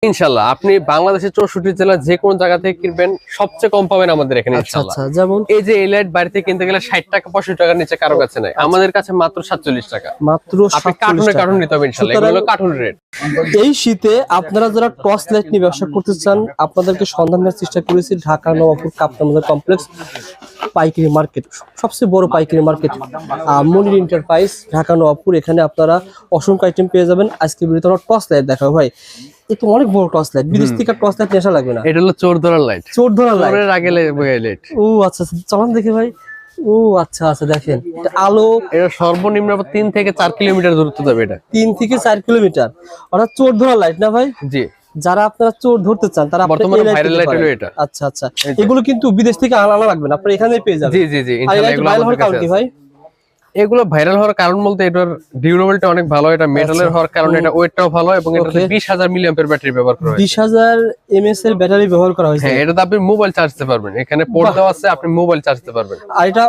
ইনশাআল্লাহ আপনি বাংলাদেশের 64 জেলা যে কোন জায়গা থেকে কিনবেন সবচেয়ে কম পাবেন আমাদের এখানে ইনশাআল্লাহ। যেমন এই যে এই লাইট বাইরে থেকে কিনতে গেলে 60 টাকা 65 টাকার নিচে কারো কাছে নাই, আমাদের কাছে মাত্র 47 টাকা। মাত্র আপনি কার্টুন নিতে হবে ইনশাআল্লাহ, এগুলো কার্টুন রেট। এই শীতে আপনারা যারা টর্চ লাইট নিয়ে ব্যবসা করতে চান, আপনাদেরকে সন্ধান দেওয়ার চেষ্টা করেছি ঢাকা নবাবপুর কাপ্তান বাজার কমপ্লেক্স পাইকারি মার্কেট, সবচেয়ে বড় পাইকারি মার্কেট মনির এন্টারপ্রাইজ ঢাকা নবাবপুর। এখানে আপনারা অসংখ্য আইটেম পেয়ে যাবেন। আজকে ভিডিওতে আমরা টর্চ লাইট দেখাবো ভাই, এটা অনেক বড় টর্চ লাইট, বিদেশ থেকে টর্চ লাইট নেশা লাগবে না। এটা হলো চোর ধরার লাইট, চোর ধরার লাইট, চোরের আগে লাইট। ও আচ্ছা চলুন দেখে ভাই। ও আচ্ছা দেখেন আলো, এটা সর্বনিম্ন 3 থেকে 4 কিলোমিটার দূরত্ব যাবে, এটা 3 থেকে 4 কিলোমিটার, অর্থাৎ চোর ধরার লাইট না ভাই? জি। যারা আপনারা চোর ধরতে চান তারা বর্তমানে ভাইরাল লাইট হলো এটা। আচ্ছা এগুলো কিন্তু বিদেশ থেকে আনা লাগবে না, আপনারা এখানেই পেয়ে যাবেন। জি ইনশাআল্লাহ এগুলো আমাদের কাছে আছে। ভাই এগুলো ভাইরাল হওয়ার কারণ বলতে এটার ডিউরেবিলিটি অনেক ভালো, এটা মেটালের হওয়ার কারণে এটা ওয়েটটাও ভালো, এবং এটাতে 20000 মিলিঅ্যাম্পিয়ার ব্যাটারি ব্যবহার করা হয়েছে। 20000 এমএএস এর ব্যাটারি ব্যবহার করা হয়েছে। হ্যাঁ, এটাতে আপনি মোবাইল চার্জ দিতে পারবেন, এখানে পোর্ট দেওয়া আছে, আপনি মোবাইল চার্জ দিতে পারবেন। আর এটা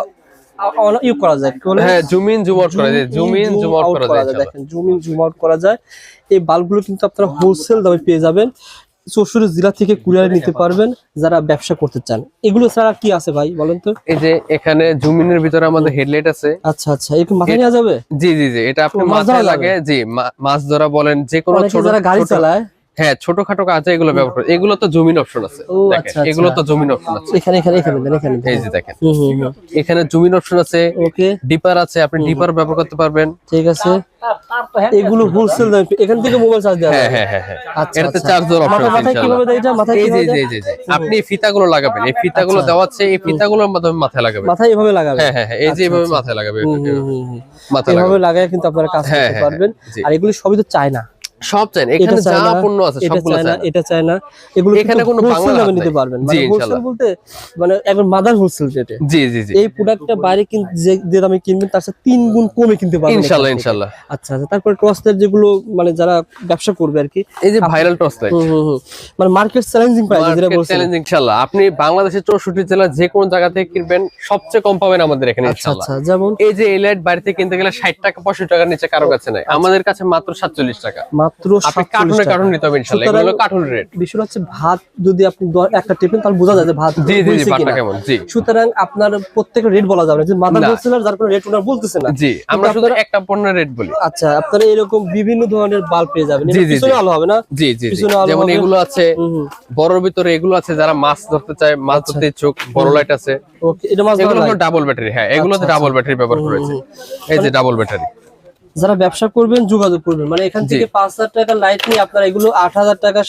ইউ করা যায়, হ্যাঁ জুম ইন জুম আউট করা যায়, জুম ইন জুম আউট করা যায়। দেখেন জুম ইন জুম আউট করা যায়। এই বাল্বগুলো কিন্তু আপনারা হোলসেল দামে পেয়ে যাবেন, 64 জেলা থেকে কুরিয়ারে নিতে পারবেন যারা ব্যবসা করতে চান। এগুলো ছাড়া কি আছে ভাই বলেন তো? এই যে এখানে জুম ইনের ভিতরে আমাদের হেডলাইট আছে। আচ্ছা একটু মাথায় নেওয়া যাবে? জি এটা আপনি মাথায় লাগে, জি মাছ ধরা বলেন, যে কোনো ছোট যারা গাড়ি চালায়, হ্যাঁ ছোটখাটো কাজে এগুলো ব্যবহার করে। এগুলো তো জুম ইন অপশন আছে, দেখেন এগুলো তো জুম ইন অপশন আছে। এখানে এই যে দেখেন এখানে জুম ইন অপশন আছে, ওকে ডিপার আছে, আপনি ডিপার ব্যবহার করতে পারবেন। ঠিক আছে, এগুলো হোলসেল দামে এখান থেকে মোবাইল চার্জ দেওয়া যায়। হ্যাঁ এটাতে চার্জার অপশন আছে। মাথায় কিভাবে দেয় এটা? মাথায় এই যে আপনি এই ফিতাগুলো লাগাবেন, এই ফিতাগুলো দেওয়া আছে, এই ফিতাগুলোর মাধ্যমে মাথায় লাগাবেন। মাথায় এভাবে লাগাবেন? হ্যাঁ এই যে এভাবে মাথায় লাগাবে, মাথায় এভাবে লাগায় কিন্তু আপনারা কাজ করতে পারবেন। আর এগুলো সবই তো চায়না, সব চাই না, এখানে যা পণ্য আছে সবগুলো চাই না, এটা চাই না। এগুলো এখানে কোনো বাংলা দামে নিতে পারবেন, জি মানে হোলসেল বলতে মানে একবার মাদার হোলসেল রেটে। জি এই প্রোডাক্টটা বাইরে যে দামে কিনবেন তার সাথে 3 গুণ কমে কিনতে পারবেন ইনশাআল্লাহ। আচ্ছা তারপর টর্চ লাইট যেগুলো মানে যারা ব্যবসা করবে আর কি, এই যে ভাইরাল টর্চ লাইট মানে মার্কেট চ্যালেঞ্জিং প্রাইস যেটা বলছেন, চ্যালেঞ্জিং ইনশাআল্লাহ আপনি বাংলাদেশের 64 জেলা যে কোন জায়গা থেকে কিনবেন সবচেয়ে কম পাবেন আমাদের এখানে ইনশাআল্লাহ। যেমন এই যে এই লাইট বাইরে থেকে কিনতে গেলে 60 টাকা 65 টাকার নিচে কারো কাছে নাই, আমাদের কাছে মাত্র 47 টাকা। মাত্র কার্টুন নিতে হবে ইনশাআল্লাহ, এগুলো কার্টুন রেট। বিষয় হচ্ছে ভাত যদি আপনি একটা টিফিন তাহলে বোঝা যায় যে ভাত জি ভাতটা কেমন। জি সুতরাং আপনার প্রত্যেকটা রেট বলা যাবে না, যে মাদার হোলসেলার যার কোনো রেট ওনার বলতেছে না। জি আমরা শুধু একটা পণ্যের রেট বলি। আচ্ছা আপনারা এরকম বিভিন্ন ধরনের বাল্ব পেয়ে যাবেন, পিছনে আলো হবে না? জি যেমন এগুলো আছে বড়র ভিতরে, এগুলো আছে যারা মাছ ধরতে চায়, মাছ ধরতে ইচ্ছুক, বড় লাইট আছে। ওকে এটা মাছ এগুলো হলো ডাবল ব্যাটারি, হ্যাঁ এগুলোতে ডাবল ব্যাটারি ব্যবহার করা হয়েছে। এই যে ডাবল ব্যাটারি। যারা ব্যবসা করবেন যোগাযোগ করবেন, মানে এখান থেকে 5000 টাকা লাইট নিয়ে আপনারা এগুলো 8000 টাকা